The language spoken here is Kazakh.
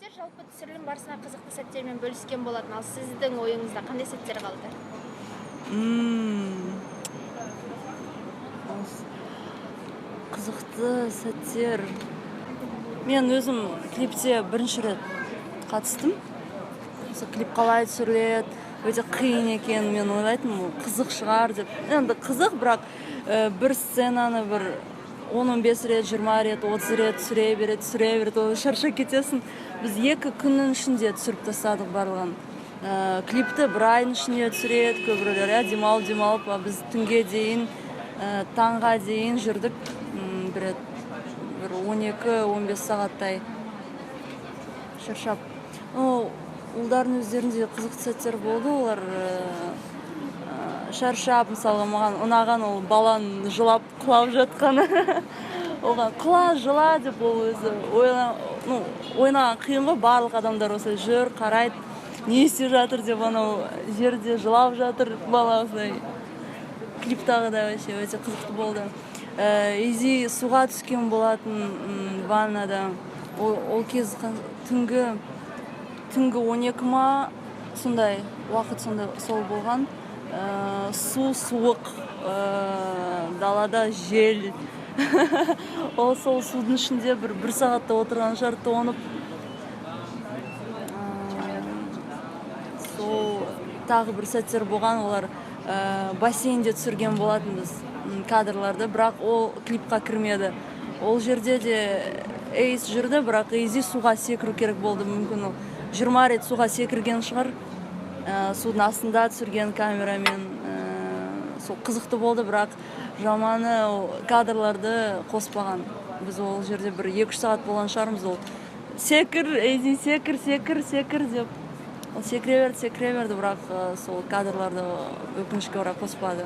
Сіздер жалпы түсірілім барысында қызықты сәттермен бөліскен болатын, ал сіздің ойыңызда қандай сәттер қалды? Қызықты сәттер. Мен өзім клипте бірінші рет қатыстым. Клип қалай түсіріледі, өте қиын екен, мен ойлайтынмын, қызық шығар деп. Енді қызық, бірақ бір сценаны бір 10-15 рет, 20 рет, 30 рет түсіре береді, шаршап кетесің. Біз 2 күннің ішінде түсіріп тастадық барлығын. Клипті бір айдың ішінде түсіреді, көбіреулер демалып, біз түнге дейін, таңға дейін жүрдік. Бір 12-15 сағаттай шаршап. Ұлдардың өздерінде қызықты сәттер болды, олар шаршап, мысалы, маған ұнаған ол баланың жылап құлап жатқаны. Оған жыла деп ол өзі ойнаған қиын ғой, барлық адамдар осылай жүр, қарайды, не істеп жатыр деп, анау жерде жылап жатыр бала осылай. Клиптағы да өте қызықты болды. Изи суға түскен болатын ваннада. Ол кез түнгі 12 ма сондай уақыт сол болған. Су суық, далада жел. Ол сол судың ішінде бір сағатта отырған шығар, тоңып. Сол тағы бір сәттер болған, олар бассейнде түсірген болатын біз кадрларды, бірақ ол клипқа кірмеді. Ол жерде де Эйс жүрді, бірақ Эйзи суға секіру керек болды, мүмкін ол 20 рет суға секірген шығар, судың астында түсірген камерамен. Сол қызықты болды, бірақ жаманы кадрларды қоспаған. Біз ол жерде бір 2-3 сағат болған шығармыз, ол секір, Эйзи секір деп. Ол секіре берді, бірақ сол кадрларды өкінішке орай қоспады.